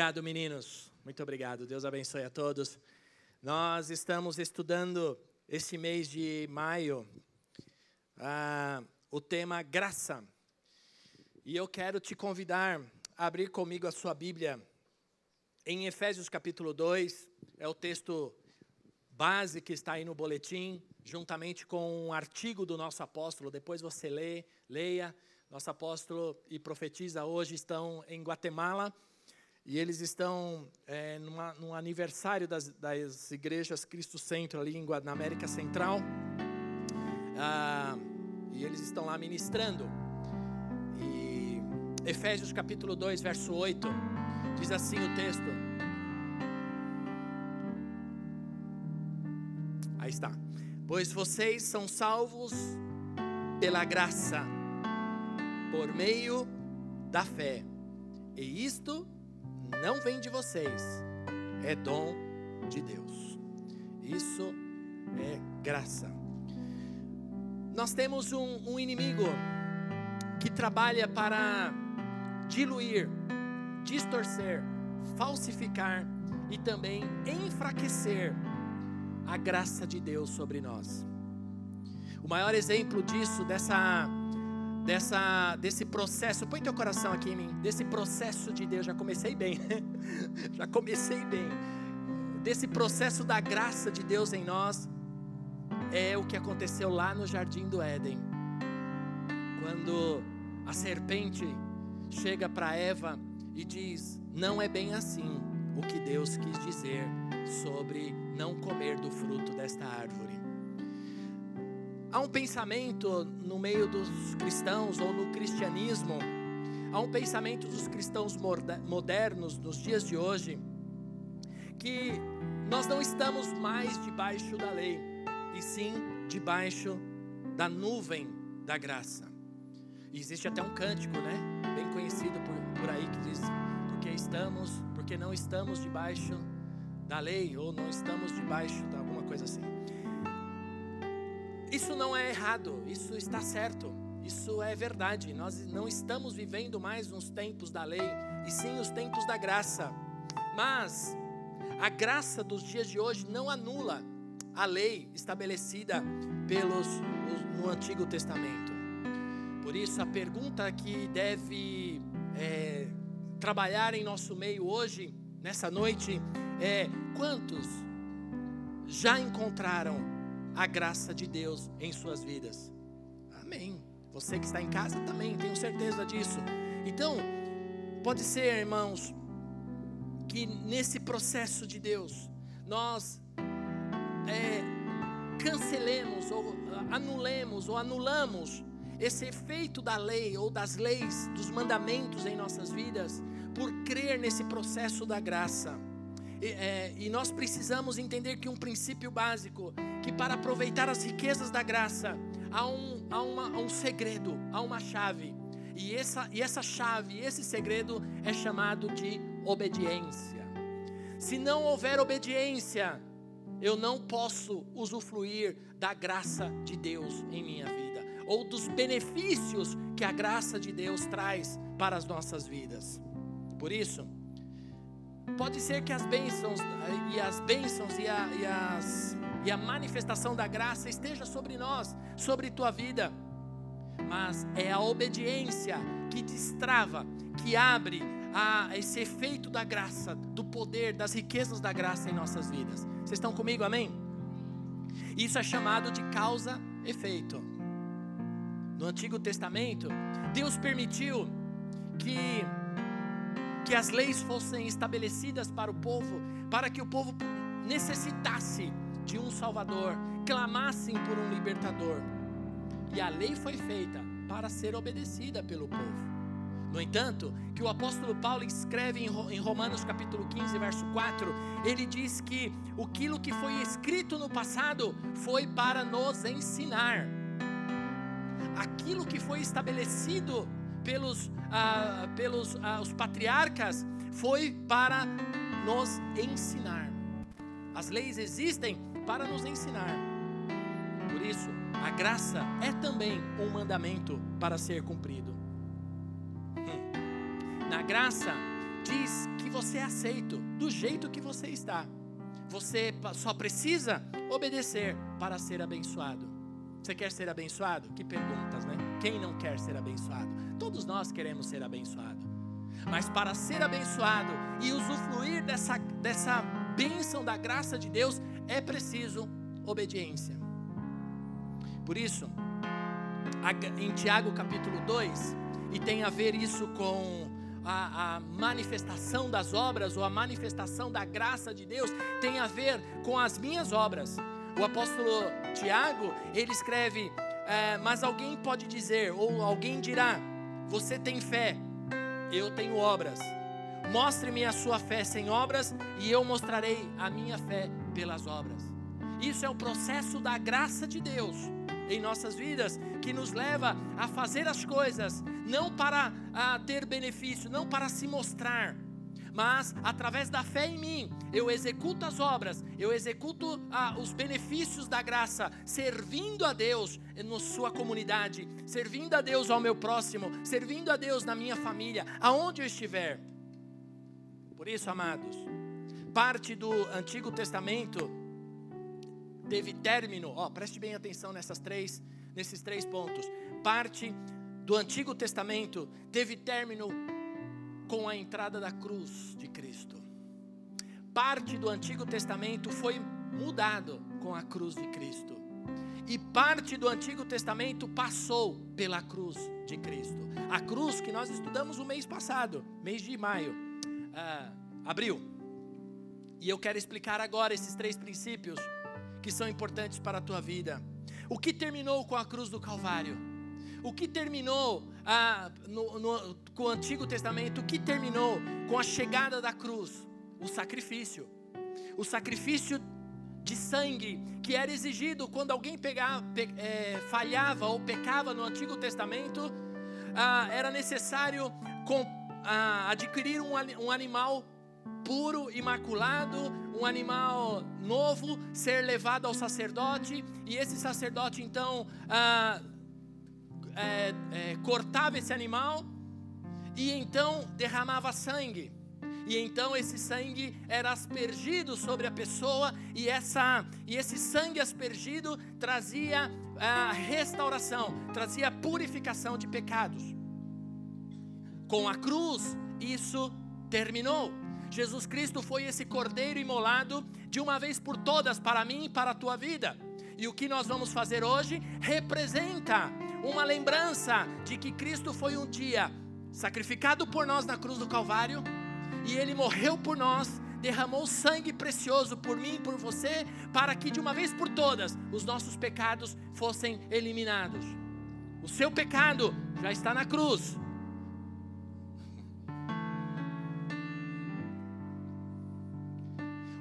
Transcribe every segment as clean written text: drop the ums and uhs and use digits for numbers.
Obrigado, meninos. Muito obrigado. Deus abençoe a todos. Nós estamos estudando esse mês de maio o tema graça. E eu quero te convidar a abrir comigo a sua Bíblia em Efésios capítulo 2. É o texto base que está aí no boletim, juntamente com um artigo do nosso apóstolo. Depois você leia. Nosso apóstolo e profetisa hoje estão em Guatemala. E eles estão num aniversário das igrejas Cristo Centro ali na América Central. E eles estão lá ministrando. E Efésios capítulo 2, verso 8, diz assim o texto. Aí está. Pois vocês são salvos pela graça, por meio da fé. E isto não vem de vocês, é dom de Deus. Isso é graça. Nós temos um inimigo que trabalha para diluir, distorcer, falsificar e também enfraquecer a graça de Deus sobre nós. O maior exemplo disso, desse processo, põe teu coração aqui em mim, desse processo de Deus, já comecei bem, desse processo da graça de Deus em nós, é o que aconteceu lá no Jardim do Éden, quando a serpente chega para Eva e diz, não é bem assim o que Deus quis dizer sobre não comer do fruto desta árvore. Há um pensamento no meio dos cristãos ou no cristianismo, há um pensamento dos cristãos modernos nos dias de hoje, que nós não estamos mais debaixo da lei, e sim debaixo da nuvem da graça. E existe até um cântico, né, bem conhecido por aí, que diz, porque não estamos debaixo da lei, ou não estamos debaixo de alguma coisa assim. Isso não é errado, isso está certo, isso é verdade. Nós não estamos vivendo mais nos tempos da lei, e sim os tempos da graça. Mas a graça dos dias de hoje não anula a lei estabelecida no Antigo Testamento. Por isso a pergunta que deve trabalhar em nosso meio hoje, nessa noite, é: quantos já encontraram a graça de Deus em suas vidas? Amém. Você que está em casa também, tenho certeza disso. Então, pode ser, irmãos, que nesse processo de Deus, nós cancelemos, ou anulamos esse efeito da lei, ou das leis, dos mandamentos em nossas vidas, por crer nesse processo da graça. E nós precisamos entender que um princípio básico, que para aproveitar as riquezas da graça, há um segredo, há uma chave. E essa chave, esse segredo é chamado de obediência. Se não houver obediência, eu não posso usufruir da graça de Deus em minha vida, ou dos benefícios que a graça de Deus traz para as nossas vidas. Por isso, pode ser que as bênçãos e a manifestação da graça esteja sobre nós, sobre tua vida, mas é a obediência que destrava, que abre esse efeito da graça, do poder, das riquezas da graça em nossas vidas. Vocês estão comigo, amém? Isso é chamado de causa-efeito. No Antigo Testamento, Deus permitiu que as leis fossem estabelecidas para o povo, para que o povo necessitasse de um Salvador, clamassem por um libertador. E a lei foi feita para ser obedecida pelo povo. No entanto, que o apóstolo Paulo escreve em Romanos capítulo 15, verso 4, ele diz que aquilo que foi escrito no passado foi para nos ensinar. Aquilo que foi estabelecido pelos os patriarcas foi para nos ensinar. As leis existem para nos ensinar. Por isso, a graça é também um mandamento para ser cumprido. Na graça diz que você é aceito do jeito que você está. Você só precisa obedecer para ser abençoado. Você quer ser abençoado? Que perguntas, né? Quem não quer ser abençoado? Todos nós queremos ser abençoados. Mas para ser abençoado e usufruir dessa bênção da graça de Deus, é preciso obediência. Por isso, em Tiago capítulo 2, e tem a ver isso com a manifestação das obras, ou a manifestação da graça de Deus, tem a ver com as minhas obras. O apóstolo Tiago, ele escreve, mas alguém pode dizer, ou alguém dirá, você tem fé, eu tenho obras. Mostre-me a sua fé sem obras, e eu mostrarei a minha fé pelas obras. Isso é o processo da graça de Deus em nossas vidas, que nos leva a fazer as coisas, não para ter benefício, não para se mostrar, mas através da fé em mim, eu executo as obras, eu executo os benefícios da graça, servindo a Deus na sua comunidade, servindo a Deus ao meu próximo, servindo a Deus na minha família, aonde eu estiver. Por isso, amados, parte do Antigo Testamento teve término, preste bem atenção nesses três pontos. Parte do Antigo Testamento teve término com a entrada da cruz de Cristo. Parte do Antigo Testamento foi mudado com a cruz de Cristo. E parte do Antigo Testamento passou pela cruz de Cristo. A cruz que nós estudamos o mês passado, mês de maio, abril. E eu quero explicar agora esses 3 princípios que são importantes para a tua vida. O que terminou com a cruz do Calvário? O que terminou com o Antigo Testamento? O que terminou com a chegada da cruz? O sacrifício. O sacrifício de sangue que era exigido quando alguém falhava ou pecava no Antigo Testamento. Era necessário adquirir um animal puro, imaculado, um animal novo, ser levado ao sacerdote, e esse sacerdote então cortava esse animal e então derramava sangue, e então esse sangue era aspergido sobre a pessoa, e esse sangue aspergido trazia restauração, trazia purificação de pecados. Com a cruz isso terminou. Jesus Cristo foi esse cordeiro imolado de uma vez por todas para mim e para a tua vida. E o que nós vamos fazer hoje representa uma lembrança de que Cristo foi um dia sacrificado por nós na cruz do Calvário, e Ele morreu por nós, derramou sangue precioso por mim e por você, para que de uma vez por todas os nossos pecados fossem eliminados. O seu pecado já está na cruz.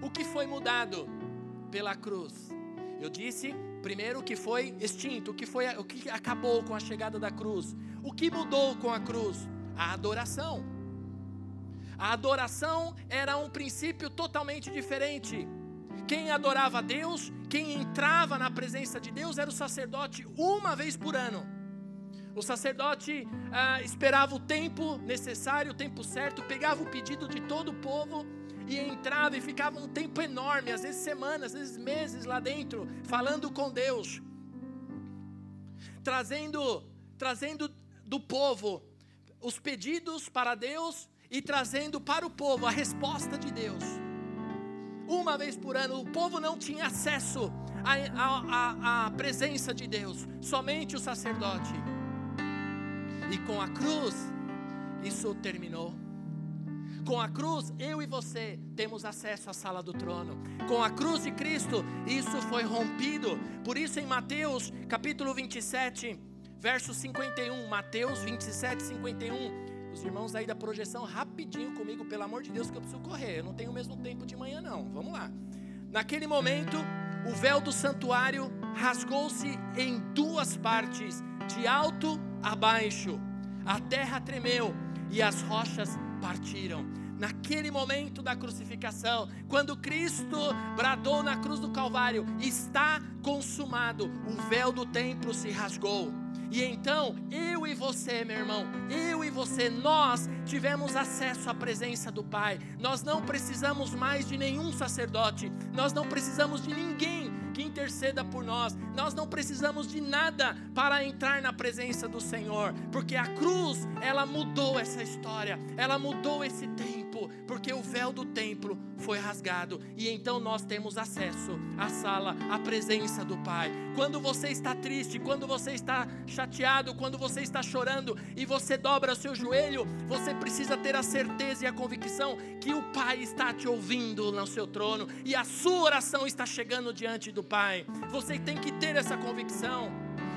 O que foi mudado pela cruz? Eu disse primeiro o que foi extinto, o que acabou com a chegada da cruz. O que mudou com a cruz? A adoração. A adoração era um princípio totalmente diferente. Quem adorava a Deus, quem entrava na presença de Deus era o sacerdote uma vez por ano. O sacerdote esperava o tempo necessário, o tempo certo, pegava o pedido de todo o povo e entrava e ficava um tempo enorme, às vezes semanas, às vezes meses lá dentro, falando com Deus, trazendo do povo os pedidos para Deus e trazendo para o povo a resposta de Deus. Uma vez por ano, o povo não tinha acesso à presença de Deus, somente o sacerdote. E com a cruz, isso terminou. Com a cruz, eu e você temos acesso à sala do trono. Com a cruz de Cristo, isso foi rompido. Por isso em Mateus capítulo 27, verso 51, Mateus 27, 51. Os irmãos aí da projeção, rapidinho comigo, pelo amor de Deus, que eu preciso correr. Eu não tenho o mesmo tempo de manhã não, vamos lá. Naquele momento, o véu do santuário rasgou-se em 2 partes, de alto a baixo. A terra tremeu e as rochas partiram. Naquele momento da crucificação, quando Cristo bradou na cruz do Calvário, está consumado, o véu do templo se rasgou. E então, eu e você, meu irmão, eu e você, nós tivemos acesso à presença do Pai. Nós não precisamos mais de nenhum sacerdote, nós não precisamos de ninguém que interceda por nós, nós não precisamos de nada para entrar na presença do Senhor, porque a cruz, ela mudou essa história, ela mudou esse tempo, porque o véu do templo foi rasgado, e então nós temos acesso à sala, à presença do Pai. Quando você está triste, quando você está chateado, quando você está chorando, e você dobra o seu joelho, você precisa ter a certeza e a convicção que o Pai está te ouvindo no seu trono, e a sua oração está chegando diante do Pai. Você tem que ter essa convicção,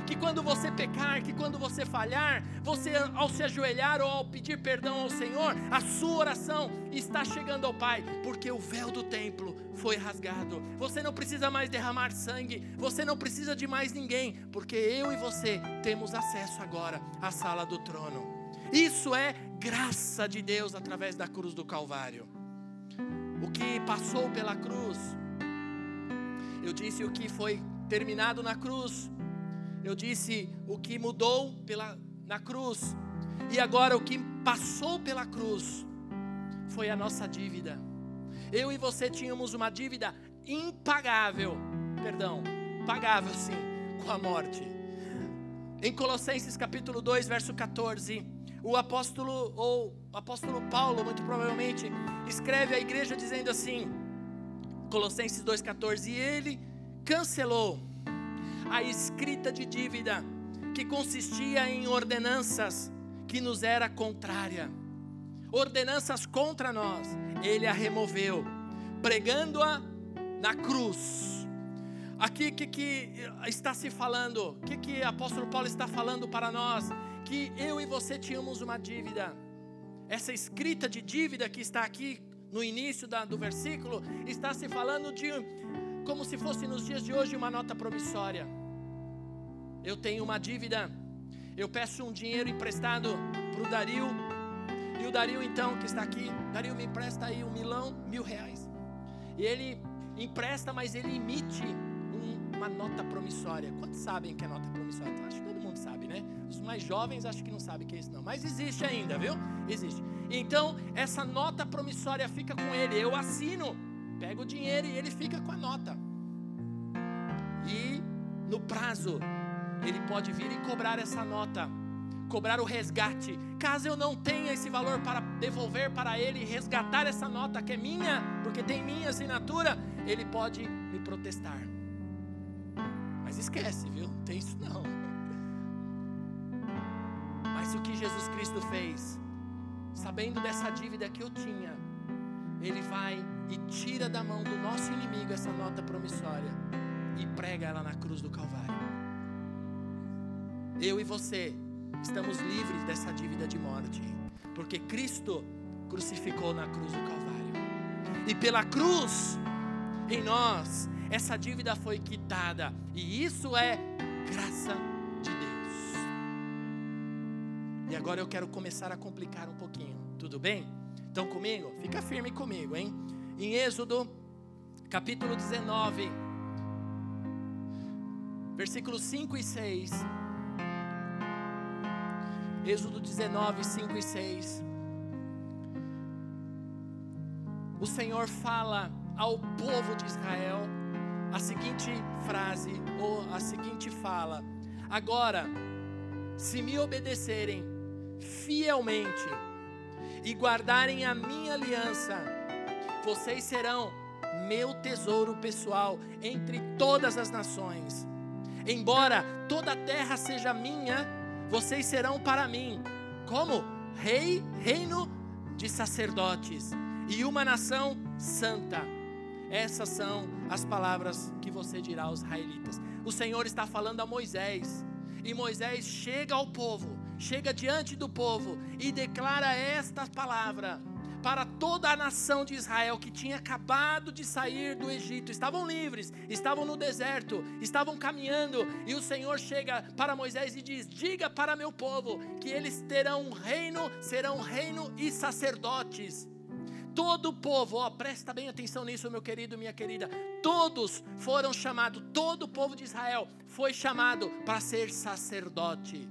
que quando você pecar, que quando você falhar, você ao se ajoelhar ou ao pedir perdão ao Senhor, a sua oração está chegando ao Pai, porque o véu do templo foi rasgado. Você não precisa mais derramar sangue, você não precisa de mais ninguém, porque eu e você temos acesso agora à sala do trono. Isso é graça de Deus através da cruz do Calvário. O que passou pela cruz, eu disse o que foi terminado na cruz, eu disse o que mudou na cruz, e agora o que passou pela cruz foi a nossa dívida. Eu e você tínhamos uma dívida impagável, pagável sim, com a morte. Em Colossenses capítulo 2, verso 14, o apóstolo Paulo, muito provavelmente, escreve à igreja dizendo assim, Colossenses 2,14, e ele cancelou a escrita de dívida que consistia em ordenanças que nos era contrária, ordenanças contra nós, ele a removeu, pregando-a na cruz. Aqui que está se falando, que o apóstolo Paulo está falando para nós? Que eu e você tínhamos uma dívida. Essa escrita de dívida que está aqui no início do versículo, está se falando de, como se fosse nos dias de hoje, uma nota promissória. Eu tenho uma dívida, eu peço um dinheiro emprestado para o Dario, e o Dario então, que está aqui, Dario, me empresta aí R$1.000, e ele empresta, mas ele emite uma nota promissória. Quantos sabem que é nota promissória? Então, acho que todo mundo sabe, né? Os mais jovens acho que não sabem o que é isso não, mas existe ainda, viu? Existe. Então, essa nota promissória fica com ele, eu assino, pego o dinheiro e ele fica com a nota. E no prazo, ele pode vir e cobrar essa nota, cobrar o resgate. Caso eu não tenha esse valor para devolver para ele e resgatar essa nota que é minha, porque tem minha assinatura, ele pode me protestar. Mas esquece, viu? Não tem isso não. Mas o que Jesus Cristo fez, sabendo dessa dívida que eu tinha, ele vai e tira da mão do nosso inimigo essa nota promissória e prega ela na cruz do Calvário. Eu e você estamos livres dessa dívida de morte, porque Cristo crucificou na cruz do Calvário, e pela cruz em nós essa dívida foi quitada, e isso é graça de Deus. E agora eu quero começar a complicar um pouquinho, tudo bem? Então comigo? Fica firme comigo, hein? Em Êxodo capítulo 19, versículos 5 e 6. Êxodo 19, 5 e 6. O Senhor fala ao povo de Israel a seguinte frase, ou a seguinte fala: agora, se me obedecerem fielmente e guardarem a minha aliança, vocês serão meu tesouro pessoal entre todas as nações. Embora toda a terra seja minha, vocês serão para mim como reino de sacerdotes e uma nação santa. Essas são as palavras que você dirá aos israelitas. O Senhor está falando a Moisés, e Moisés chega ao povo, chega diante do povo e declara esta palavra para toda a nação de Israel que tinha acabado de sair do Egito. Estavam livres, estavam no deserto, estavam caminhando, e o Senhor chega para Moisés e diz: diga para meu povo que eles terão um reino, serão reino e sacerdotes. todo o povo, presta bem atenção nisso, meu querido, minha querida. Todos foram chamados, todo o povo de Israel foi chamado para ser sacerdote,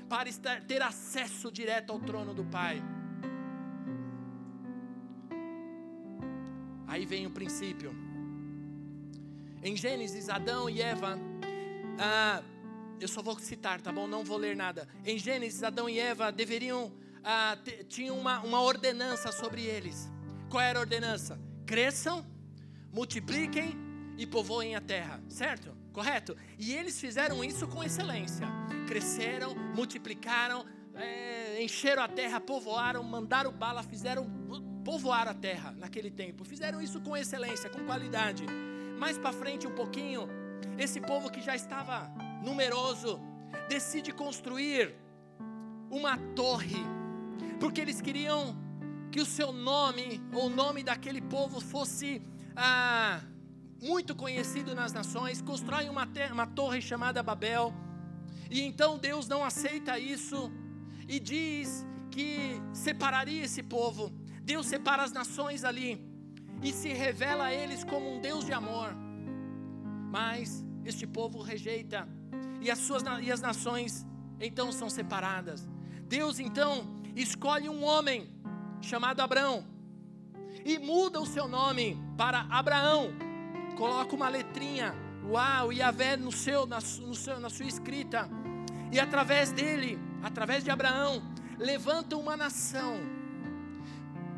para ter acesso direto ao trono do Pai. Aí vem o princípio. Em Gênesis, Adão e Eva, eu só vou citar, tá bom? Não vou ler nada. Em Gênesis, Adão e Eva tinham uma ordenança sobre eles. Qual era a ordenança? Cresçam, multipliquem e povoem a terra, certo? Correto? E eles fizeram isso com excelência. Cresceram, multiplicaram, encheram a terra, povoaram, mandaram bala, povoaram a terra naquele tempo. Fizeram isso com excelência, com qualidade. Mais para frente um pouquinho, esse povo que já estava numeroso, decide construir uma torre, porque eles queriam que o seu nome, ou o nome daquele povo fosse muito conhecido nas nações. Constroem uma torre chamada Babel, e então Deus não aceita isso, e diz que separaria esse povo. Deus separa as nações ali, e se revela a eles como um Deus de amor, mas este povo rejeita, e as nações então são separadas. Deus então escolhe um homem chamado Abrão, e muda o seu nome para Abraão, coloca uma letrinha, Yahvé na sua escrita, e através dele, através de Abraão, levanta uma nação,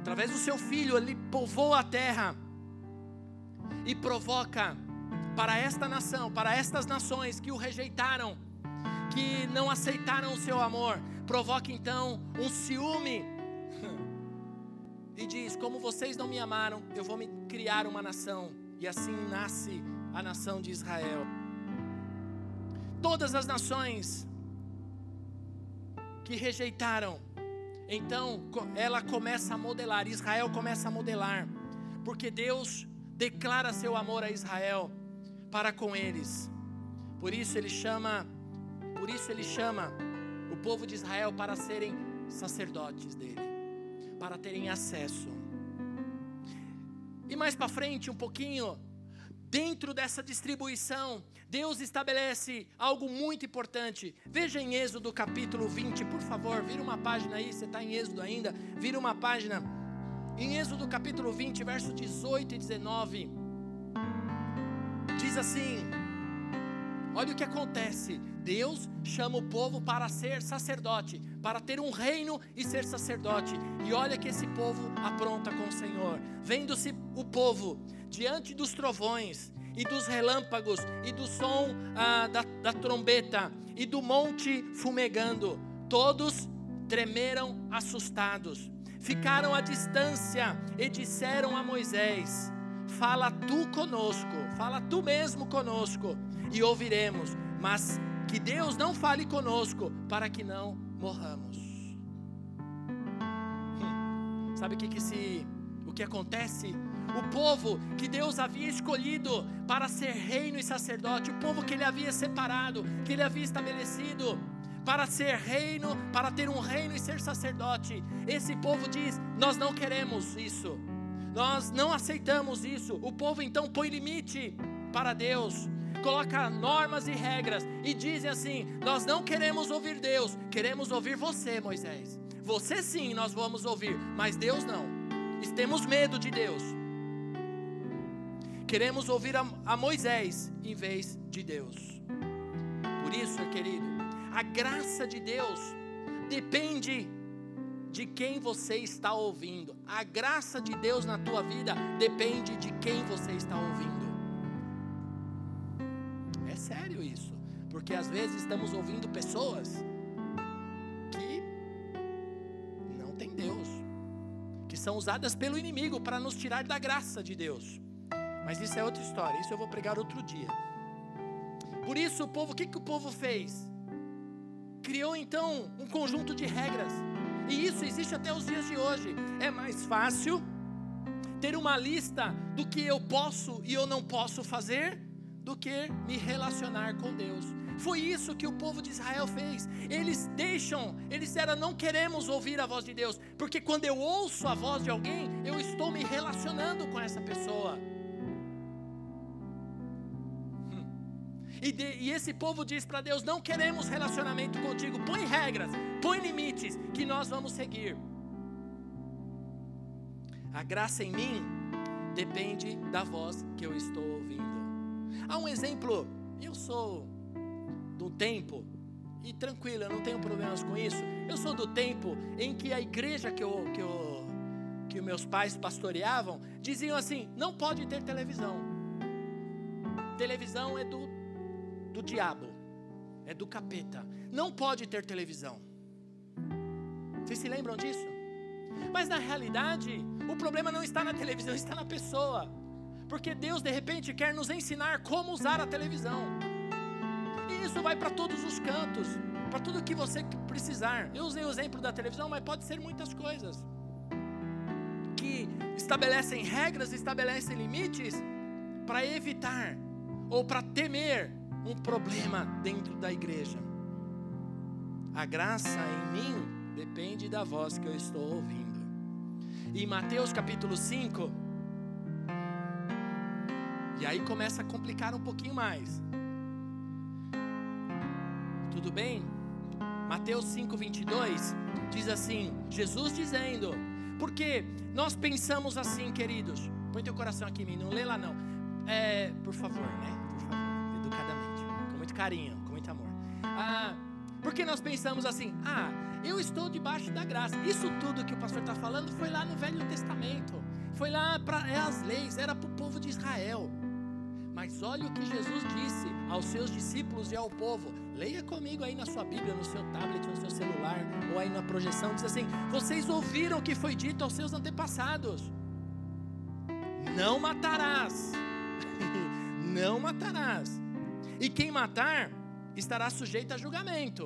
através do seu filho. Ele povoa a terra, e provoca para esta nação, para estas nações que o rejeitaram, que não aceitaram o seu amor, provoca então um ciúme, e diz: como vocês não me amaram, eu vou me criar uma nação, e assim nasce a nação de Israel. Todas as nações que rejeitaram, então ela começa a modelar, Israel começa a modelar, porque Deus declara seu amor a Israel para com eles. Por isso ele chama o povo de Israel para serem sacerdotes dele, para terem acesso. E mais para frente um pouquinho, dentro dessa distribuição, Deus estabelece algo muito importante. Veja em Êxodo capítulo 20, por favor, vira uma página aí, você está em Êxodo ainda, vira uma página. Em Êxodo capítulo 20, verso 18 e 19, diz assim: olha o que acontece. Deus chama o povo para ser sacerdote, para ter um reino e ser sacerdote. E olha que esse povo apronta com o Senhor. Vendo-se o povo diante dos trovões e dos relâmpagos e do som da trombeta e do monte fumegando, todos tremeram assustados, ficaram à distância e disseram a Moisés: fala tu conosco, fala tu mesmo conosco, e ouviremos, mas que Deus não fale conosco, para que não morramos. Sabe o que acontece? O povo que Deus havia escolhido para ser reino e sacerdote, o povo que Ele havia separado, que Ele havia estabelecido para ser reino, para ter um reino e ser sacerdote, esse povo diz: nós não queremos isso, nós não aceitamos isso. O povo então põe limite para Deus, coloca normas e regras, e dizem assim: nós não queremos ouvir Deus, queremos ouvir você, Moisés. Você sim nós vamos ouvir, mas Deus não. Temos medo de Deus. Queremos ouvir a Moisés em vez de Deus. Por isso, querido, a graça de Deus depende de quem você está ouvindo. A graça de Deus na tua vida depende de quem você está ouvindo. É sério isso, porque às vezes estamos ouvindo pessoas que não têm Deus, que são usadas pelo inimigo para nos tirar da graça de Deus. Mas isso é outra história, isso eu vou pregar outro dia. Por isso o que o povo fez? Criou então um conjunto de regras, e isso existe até os dias de hoje. É mais fácil ter uma lista do que eu posso e eu não posso fazer, do que me relacionar com Deus. Foi isso que o povo de Israel fez. Eles disseram, não queremos ouvir a voz de Deus, porque quando eu ouço a voz de alguém, eu estou me relacionando com essa pessoa. E esse povo diz para Deus, não queremos relacionamento contigo, põe regras, põe limites, que nós vamos seguir. A graça em mim depende da voz que eu estou ouvindo. Há um exemplo, eu sou do tempo, e tranquilo, eu não tenho problemas com isso, eu sou do tempo em que a igreja que meus pais pastoreavam, diziam assim, não pode ter televisão. Televisão é do diabo, é do capeta, não pode ter televisão. Vocês se lembram disso? Mas na realidade, o problema não está na televisão, está na pessoa. Porque Deus de repente quer nos ensinar como usar a televisão. E isso vai para todos os cantos, para tudo que você precisar. Eu usei o exemplo da televisão, mas pode ser muitas coisas. Que estabelecem regras, estabelecem limites para evitar ou para temer um problema dentro da igreja. A graça em mim depende da voz que eu estou ouvindo. Em Mateus capítulo 5, e aí começa a complicar um pouquinho mais. Tudo bem? Mateus 5:22 diz assim, Jesus dizendo, porque nós pensamos assim, queridos, põe teu coração aqui em mim, não lê lá não, por favor, né? Por favor, educadamente, com muito carinho, com muito amor. Porque nós pensamos assim, eu estou debaixo da graça. Isso tudo que o pastor está falando foi lá no Velho Testamento, foi lá para as leis, era para o povo de Israel. Mas olha o que Jesus disse aos seus discípulos e ao povo. Leia comigo aí na sua Bíblia, no seu tablet, no seu celular, ou aí na projeção, diz assim, vocês ouviram o que foi dito aos seus antepassados, não matarás, não matarás, e quem matar estará sujeito a julgamento.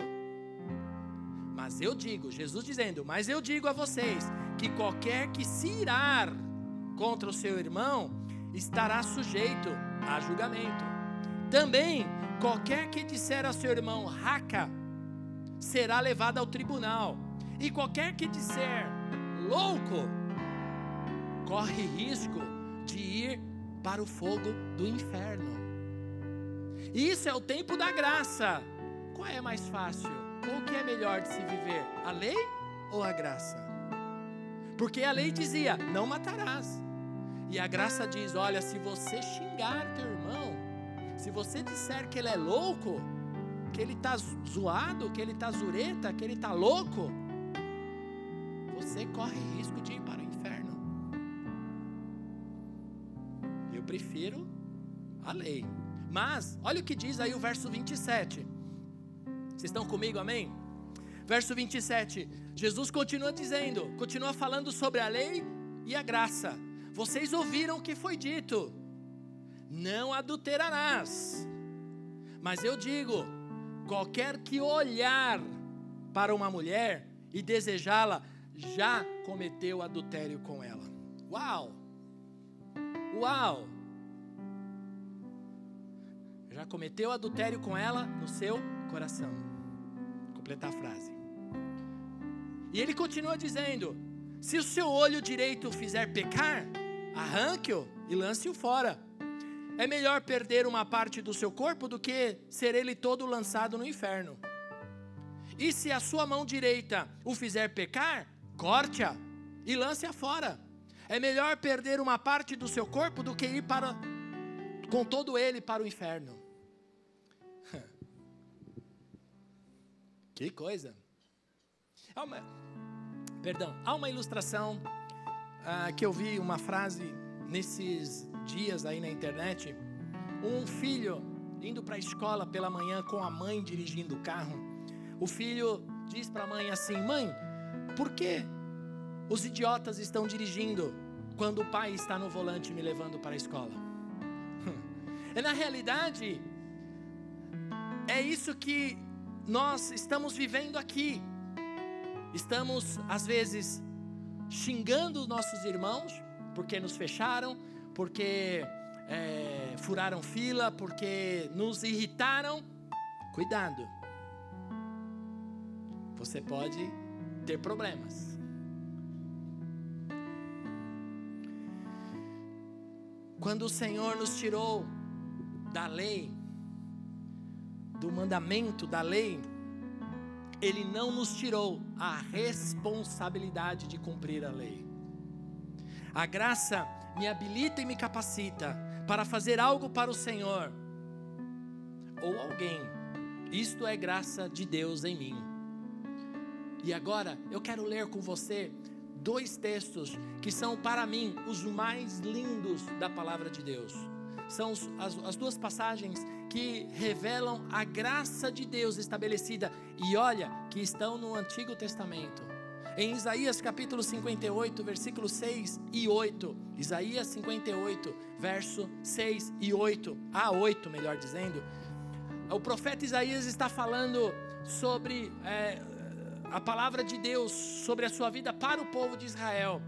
Mas eu digo, Jesus dizendo, mas eu digo a vocês, que qualquer que se irar contra o seu irmão, estará sujeito a julgamento. Também, qualquer que disser a seu irmão, raca, será levado ao tribunal. E qualquer que disser, louco, corre risco de ir para o fogo do inferno. Isso é o tempo da graça. Qual é mais fácil? Ou o que é melhor de se viver? A lei ou a graça? Porque a lei dizia, não matarás. E a graça diz, olha, se você xingar teu irmão, se você disser que ele é louco, que ele está zoado, que ele está zureta, que ele está louco, você corre risco de ir para o inferno. Eu prefiro a lei. Mas, olha o que diz aí o verso 27. Vocês estão comigo, amém? Verso 27, Jesus continua dizendo, continua falando sobre a lei e a graça. Vocês ouviram o que foi dito, não adulterarás. Mas eu digo, qualquer que olhar para uma mulher e desejá-la, já cometeu adultério com ela. Uau! Uau! Já cometeu adultério com ela no seu coração. Completar a frase. E ele continua dizendo, se o seu olho direito o fizer pecar, arranque-o e lance-o fora. É melhor perder uma parte do seu corpo do que ser ele todo lançado no inferno. E se a sua mão direita o fizer pecar, corte-a e lance-a fora. É melhor perder uma parte do seu corpo do que ir com todo ele para o inferno. Que coisa. Há uma ilustração que eu vi, uma frase nesses dias aí na internet. Um filho indo para a escola pela manhã com a mãe dirigindo o carro. O filho diz para a mãe assim, mãe, por que os idiotas estão dirigindo quando o pai está no volante me levando para a escola? Na realidade, é isso que nós estamos vivendo aqui. Estamos, às vezes, xingando os nossos irmãos, porque nos fecharam, porque furaram fila, porque nos irritaram cuidado. Você pode ter problemas. Quando o Senhor nos tirou da lei, do mandamento da lei, Ele não nos tirou a responsabilidade de cumprir a lei. A graça me habilita e me capacita para fazer algo para o Senhor ou alguém. Isto é graça de Deus em mim. E agora eu quero ler com você 2 textos que são para mim os mais lindos da palavra de Deus. São as 2 passagens que revelam a graça de Deus estabelecida, e olha, que estão no Antigo Testamento. Em Isaías capítulo 58, versículos 6 e 8. Isaías 58, verso 6 e 8. A 8, melhor dizendo. O profeta Isaías está falando sobre a palavra de Deus, sobre a sua vida para o povo de Israel.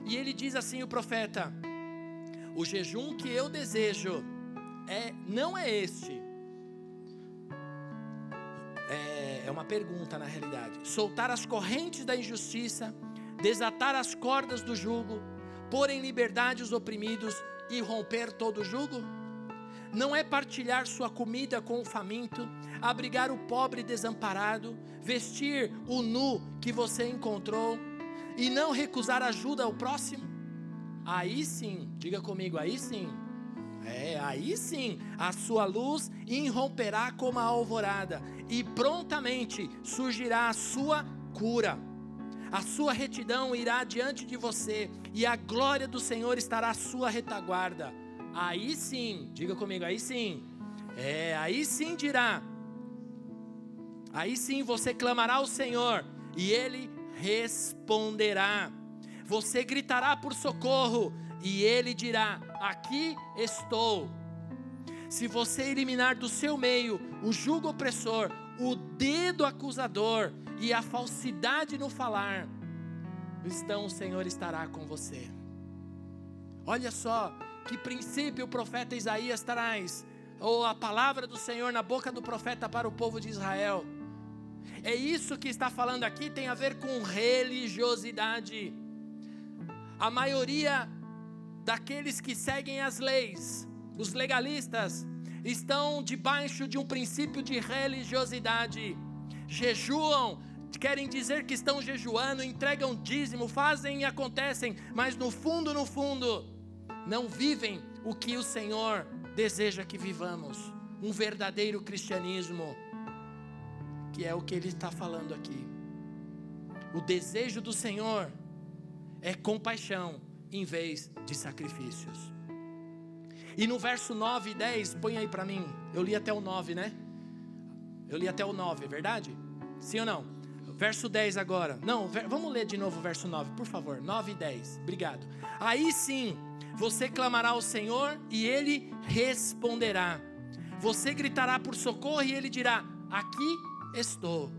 E ele diz assim, o profeta: o jejum que eu desejo não é este. É uma pergunta na realidade. Soltar as correntes da injustiça, desatar as cordas do jugo, pôr em liberdade os oprimidos e romper todo o jugo? Não é partilhar sua comida com o faminto, abrigar o pobre desamparado, vestir o nu que você encontrou e não recusar ajuda ao próximo? Aí sim, diga comigo, aí sim. Aí sim, a sua luz irromperá como a alvorada e prontamente surgirá a sua cura. A sua retidão irá diante de você e a glória do Senhor estará à sua retaguarda. Aí sim, diga comigo, aí sim. Aí sim dirá. Aí sim você clamará ao Senhor e Ele responderá. Você gritará por socorro e Ele dirá: aqui estou. Se você eliminar do seu meio o jugo opressor, o dedo acusador e a falsidade no falar, então o Senhor estará com você. Olha só que princípio o profeta Isaías traz, ou a palavra do Senhor na boca do profeta para o povo de Israel. É isso que está falando aqui, tem a ver com religiosidade. A maioria daqueles que seguem as leis, os legalistas, estão debaixo de um princípio de religiosidade. Jejuam, querem dizer que estão jejuando, entregam dízimo, fazem e acontecem, mas no fundo, não vivem o que o Senhor deseja que vivamos. Um verdadeiro cristianismo, que é o que Ele está falando aqui. O desejo do Senhor é compaixão em vez de sacrifícios. E no verso 9 e 10, põe aí para mim. Eu li até o 9, né? Eu li até o 9, é verdade? Sim ou não? Verso 10 agora. Não, vamos ler de novo o verso 9, por favor. 9 e 10, obrigado. Aí sim, você clamará ao Senhor e Ele responderá. Você gritará por socorro e Ele dirá: aqui estou.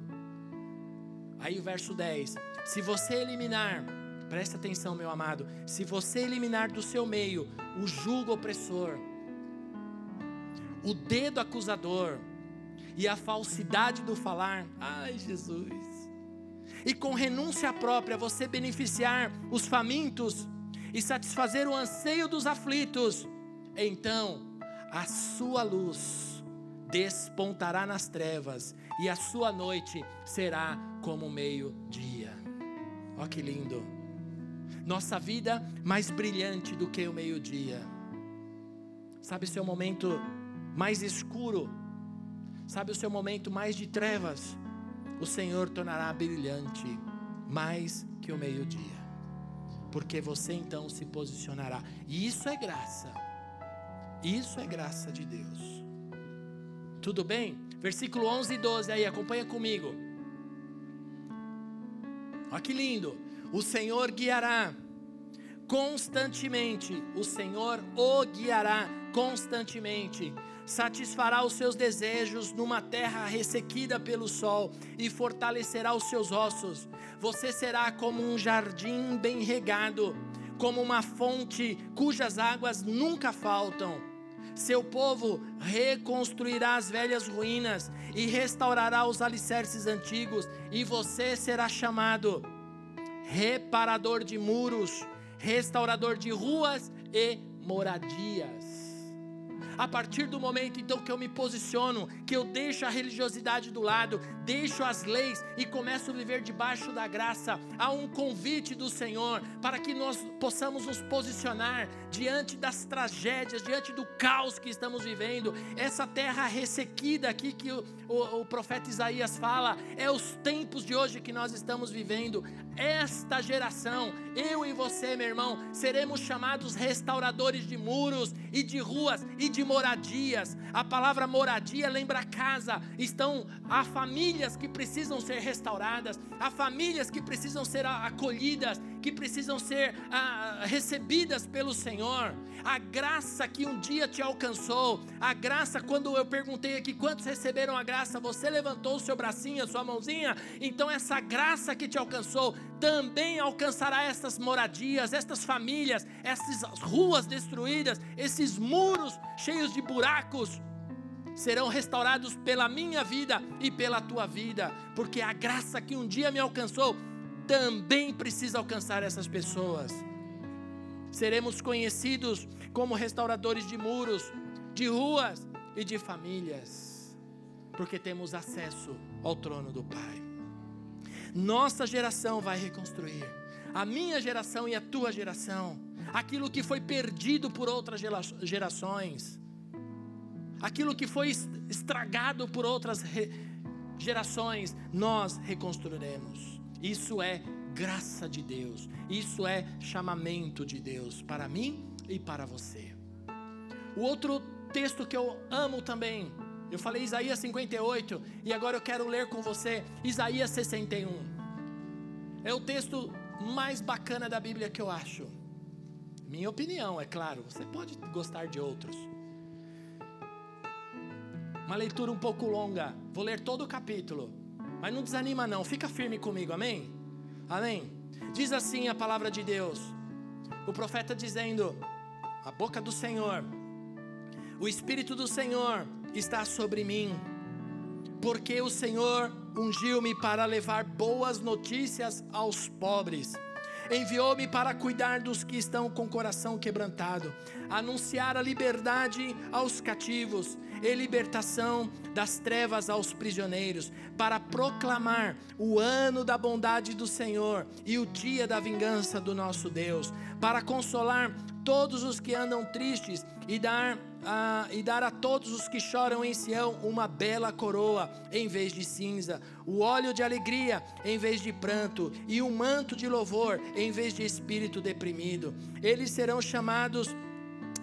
Aí o verso 10. Se você eliminar, presta atenção, meu amado, se você eliminar do seu meio o jugo opressor, o dedo acusador e a falsidade do falar, ai Jesus, e com renúncia própria você beneficiar os famintos e satisfazer o anseio dos aflitos, então a sua luz despontará nas trevas e a sua noite será como o meio-dia. Ó que lindo! Nossa vida mais brilhante do que o meio-dia. Sabe o seu momento mais escuro? Sabe o seu momento mais de trevas? O Senhor tornará brilhante mais que o meio-dia. Porque você então se posicionará. E isso é graça. Isso é graça de Deus. Tudo bem? Versículo 11 e 12 aí, acompanha comigo. Olha que lindo. O Senhor guiará constantemente. O Senhor o guiará constantemente. Satisfará os seus desejos numa terra ressequida pelo sol e fortalecerá os seus ossos. Você será como um jardim bem regado, como uma fonte cujas águas nunca faltam. Seu povo reconstruirá as velhas ruínas e restaurará os alicerces antigos, e você será chamado reparador de muros, restaurador de ruas e moradias. A partir do momento então que eu me posiciono, que eu deixo a religiosidade do lado, deixo as leis e começo a viver debaixo da graça, há um convite do Senhor para que nós possamos nos posicionar diante das tragédias, diante do caos que estamos vivendo. Essa terra ressequida aqui que o profeta Isaías fala, é os tempos de hoje que nós estamos vivendo. Esta geração, eu e você, meu irmão, seremos chamados restauradores de muros e de ruas e de moradias. A palavra moradia lembra casa. Há famílias que precisam ser restauradas, há famílias que precisam ser acolhidas, que precisam ser recebidas pelo Senhor. A graça que um dia te alcançou, a graça, quando eu perguntei aqui quantos receberam a graça, você levantou o seu bracinho, a sua mãozinha. Então essa graça que te alcançou também alcançará essas moradias, estas famílias, essas ruas destruídas, esses muros cheios de buracos serão restaurados pela minha vida e pela tua vida, porque a graça que um dia me alcançou também precisa alcançar essas pessoas. Seremos conhecidos como restauradores de muros, de ruas e de famílias, porque temos acesso ao trono do Pai. Nossa geração vai reconstruir, a minha geração e a tua geração, aquilo que foi perdido por outras gerações, aquilo que foi estragado por outras gerações, nós reconstruiremos. Isso é graça de Deus, isso é chamamento de Deus para mim e para você. O outro texto que eu amo também, eu falei Isaías 58, e agora eu quero ler com você Isaías 61. É o texto mais bacana da Bíblia que eu acho. Minha opinião, é claro, você pode gostar de outros. Uma leitura um pouco longa, vou ler todo o capítulo, mas não desanima não, fica firme comigo, amém? Amém? Diz assim a palavra de Deus, o profeta dizendo, a boca do Senhor: o Espírito do Senhor está sobre mim, porque o Senhor ungiu-me para levar boas notícias aos pobres, enviou-me para cuidar dos que estão com o coração quebrantado, anunciar a liberdade aos cativos e libertação das trevas aos prisioneiros, para proclamar o ano da bondade do Senhor e o dia da vingança do nosso Deus, para consolar todos os que andam tristes e dar a todos os que choram em Sião uma bela coroa em vez de cinza, o óleo de alegria em vez de pranto e um manto de louvor em vez de espírito deprimido. Eles serão chamados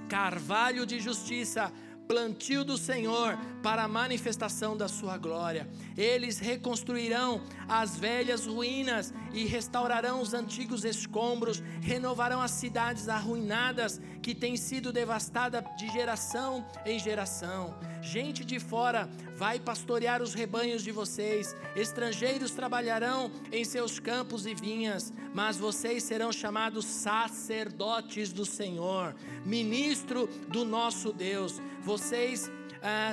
carvalho de justiça, plantio do Senhor para a manifestação da sua glória. Eles reconstruirão as velhas ruínas e restaurarão os antigos escombros, renovarão as cidades arruinadas que têm sido devastadas de geração em geração. Gente de fora vai pastorear os rebanhos de vocês, estrangeiros trabalharão em seus campos e vinhas, mas vocês serão chamados sacerdotes do Senhor, ministro do nosso Deus. Vocês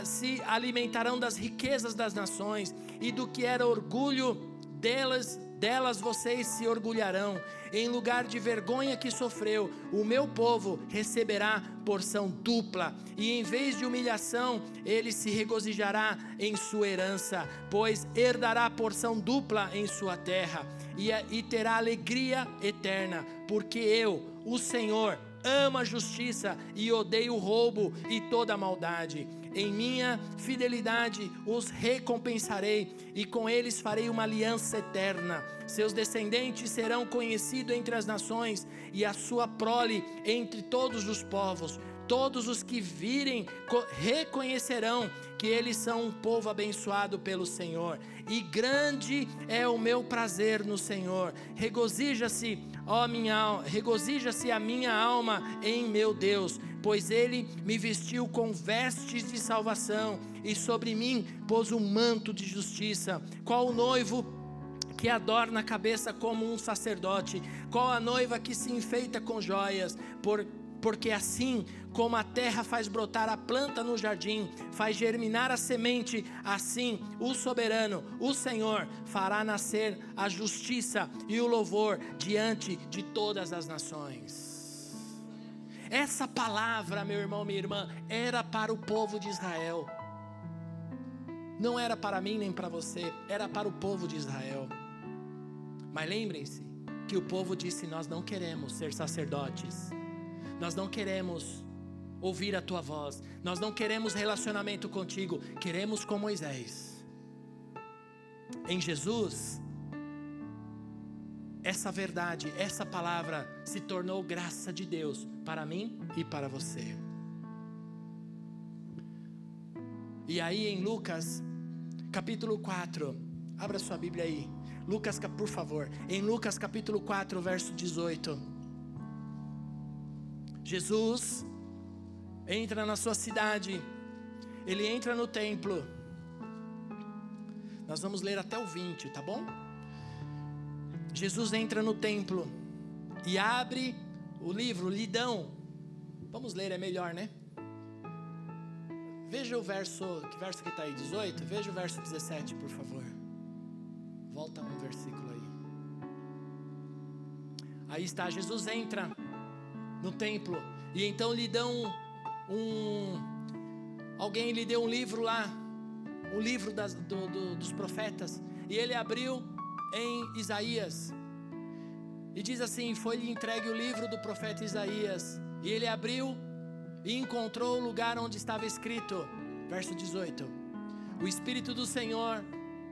se alimentarão das riquezas das nações, e do que era orgulho delas vocês se orgulharão. Em lugar de vergonha que sofreu, o meu povo receberá porção dupla, e em vez de humilhação, ele se regozijará em sua herança, pois herdará porção dupla em sua terra, e terá alegria eterna, porque eu, o Senhor, amo a justiça e odeio o roubo e toda a maldade. Em minha fidelidade os recompensarei, e com eles farei uma aliança eterna. Seus descendentes serão conhecidos entre as nações, e a sua prole entre todos os povos. Todos os que virem reconhecerão que eles são um povo abençoado pelo Senhor, e grande é o meu prazer no Senhor. Regozija-se, ó minha alma, regozija-se a minha alma em meu Deus, pois ele me vestiu com vestes de salvação, e sobre mim pôs um manto de justiça. Qual o noivo que adorna a cabeça como um sacerdote? Qual a noiva que se enfeita com joias? porque assim como a terra faz brotar a planta no jardim, faz germinar a semente, assim o soberano, o Senhor, fará nascer a justiça e o louvor diante de todas as nações. Essa palavra, meu irmão, minha irmã, era para o povo de Israel. Não era para mim nem para você, era para o povo de Israel. Mas lembrem-se que o povo disse: nós não queremos ser sacerdotes, nós não queremos ouvir a tua voz, nós não queremos relacionamento contigo, queremos com Moisés. Em Jesus, essa verdade, essa palavra se tornou graça de Deus para mim e para você. E aí em Lucas capítulo 4, abra sua Bíblia aí, Lucas, por favor, em Lucas capítulo 4, verso 18, Jesus entra na sua cidade, ele entra no templo, nós vamos ler até o 20, tá bom? Jesus entra no templo e abre o livro, Lidão, vamos ler, é melhor, né? Veja o verso, que verso que está aí, 18, veja o verso 17, por favor. Volta um versículo aí. Aí está, Jesus entra no templo, e então lhe dão alguém lhe deu um livro lá, o livro dos profetas, e ele abriu em Isaías, e diz assim: foi-lhe entregue o livro do profeta Isaías, e ele abriu e encontrou o lugar onde estava escrito, verso 18: o Espírito do Senhor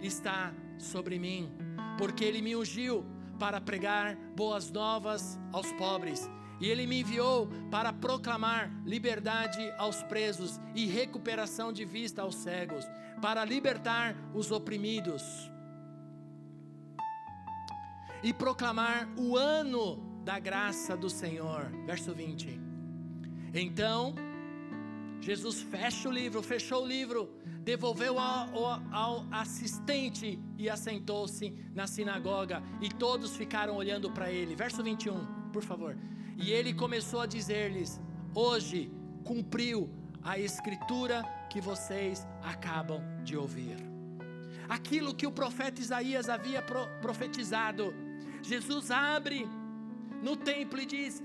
está sobre mim, porque Ele me ungiu para pregar boas novas aos pobres, e Ele me enviou para proclamar liberdade aos presos e recuperação de vista aos cegos, para libertar os oprimidos e proclamar o ano da graça do Senhor. Verso 20. Então Jesus fechou o livro, devolveu ao assistente e assentou-se na sinagoga, e todos ficaram olhando para ele. Verso 21, por favor. E ele começou a dizer-lhes: hoje cumpriu a escritura que vocês acabam de ouvir. Aquilo que o profeta Isaías havia profetizado, Jesus abre no templo e diz: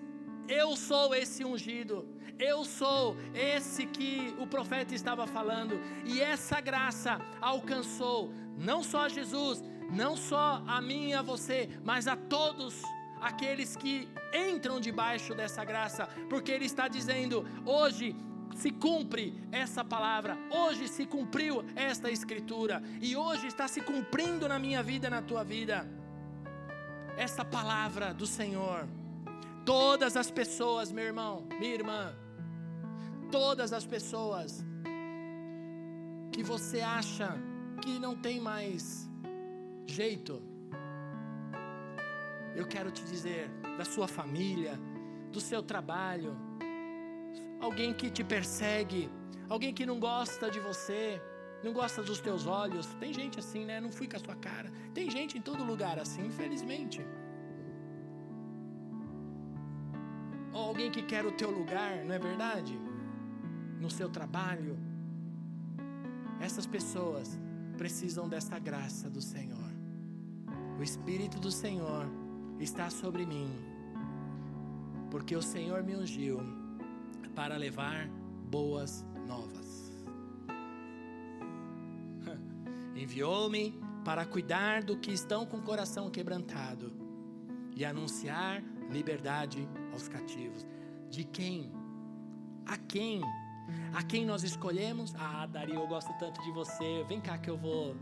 eu sou esse ungido, eu sou esse que o profeta estava falando. E essa graça alcançou não só a Jesus, não só a mim e a você, mas a todos aqueles que entram debaixo dessa graça, porque ele está dizendo: hoje se cumpre essa palavra, hoje se cumpriu esta escritura, e hoje está se cumprindo na minha vida e na tua vida essa palavra do Senhor. Todas as pessoas, meu irmão, minha irmã, todas as pessoas que você acha que não tem mais jeito, eu quero te dizer, da sua família, do seu trabalho, alguém que te persegue, alguém que não gosta de você, não gosta dos teus olhos. Tem gente assim, né? Não fui com a sua cara. Tem gente em todo lugar assim, infelizmente. Ou alguém que quer o teu lugar, não é verdade? No seu trabalho. Essas pessoas precisam dessa graça do Senhor. O Espírito do Senhor está sobre mim, porque o Senhor me ungiu para levar boas novas. Enviou-me para cuidar do que estão com o coração quebrantado e anunciar liberdade aos cativos. De quem? A quem? A quem nós escolhemos? Ah, Dario, eu gosto tanto de você. Vem cá que eu vou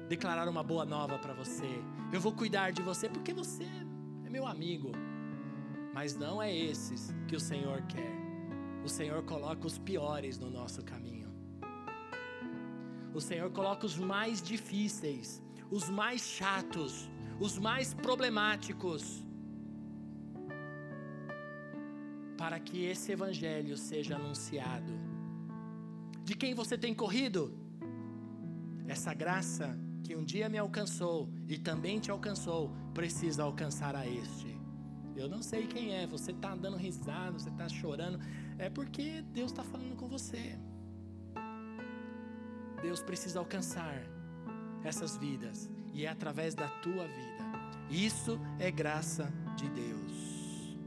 declarar uma boa nova para você. Eu vou cuidar de você porque você é meu amigo. Mas não é esses que o Senhor quer. O Senhor coloca os piores no nosso caminho. O Senhor coloca os mais difíceis, os mais chatos, os mais problemáticos, para que esse evangelho seja anunciado. De quem você tem corrido? Essa graça que um dia me alcançou e também te alcançou, precisa alcançar a este. Eu não sei quem é, você está dando risada, você está chorando, é porque Deus está falando com você. Deus precisa alcançar essas vidas, e é através da tua vida. Isso é graça de Deus.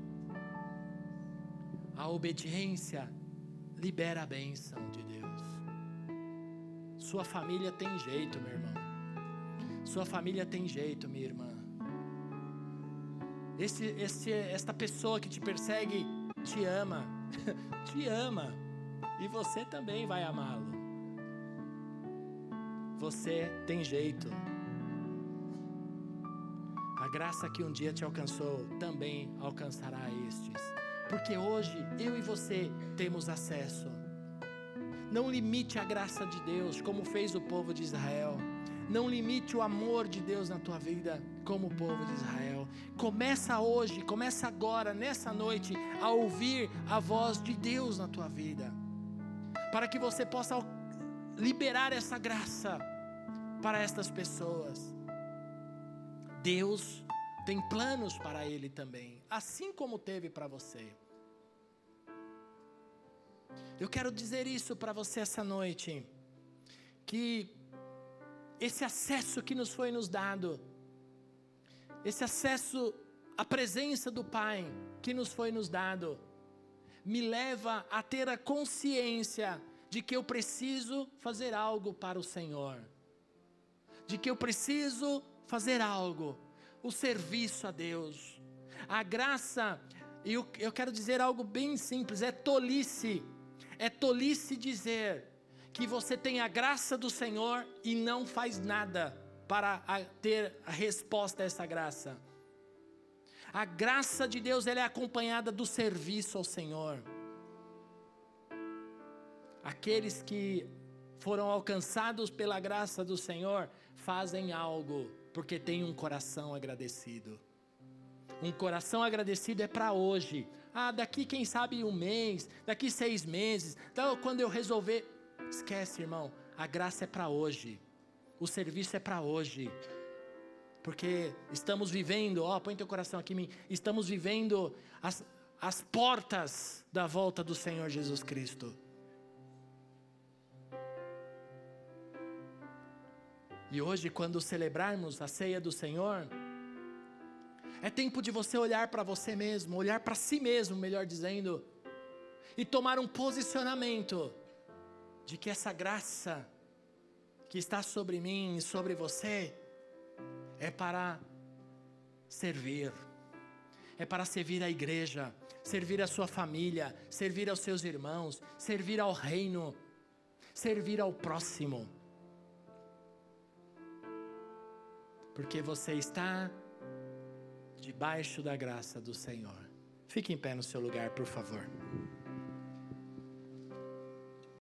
A obediência libera a bênção de Deus. Sua família tem jeito, meu irmão. Sua família tem jeito, minha irmã. Esta pessoa que te persegue te ama, te ama, e você também vai amá-lo. Você tem jeito. A graça que um dia te alcançou também alcançará estes, porque hoje eu e você temos acesso. Não limite a graça de Deus como fez o povo de Israel. Não limite o amor de Deus na tua vida como o povo de Israel. Começa hoje, começa agora, nessa noite, a ouvir a voz de Deus na tua vida, para que você possa liberar essa graça para estas pessoas. Deus tem planos para ele também, assim como teve para você. Eu quero dizer isso para você essa noite, que esse acesso que nos foi nos dado, esse acesso à presença do Pai que nos foi nos dado, me leva a ter a consciência de que eu preciso fazer algo para o Senhor, de que eu preciso fazer algo, o serviço a Deus. A graça, eu quero dizer algo bem simples, é tolice dizer que você tem a graça do Senhor e não faz nada para ter a resposta a essa graça. A graça de Deus, ela é acompanhada do serviço ao Senhor. Aqueles que foram alcançados pela graça do Senhor fazem algo, porque têm um coração agradecido. Um coração agradecido é para hoje. Daqui quem sabe um mês, daqui 6 meses, então quando eu resolver. Esquece, irmão, a graça é para hoje, o serviço é para hoje, porque estamos vivendo, põe teu coração aqui em mim, estamos vivendo as portas da volta do Senhor Jesus Cristo. E hoje, quando celebrarmos a ceia do Senhor, é tempo de você olhar para você mesmo, olhar para si mesmo, melhor dizendo, e tomar um posicionamento de que essa graça que está sobre mim e sobre você é para servir, é para servir a igreja, servir a sua família, servir aos seus irmãos, servir ao reino, servir ao próximo, porque você está debaixo da graça do Senhor. Fique em pé no seu lugar, por favor.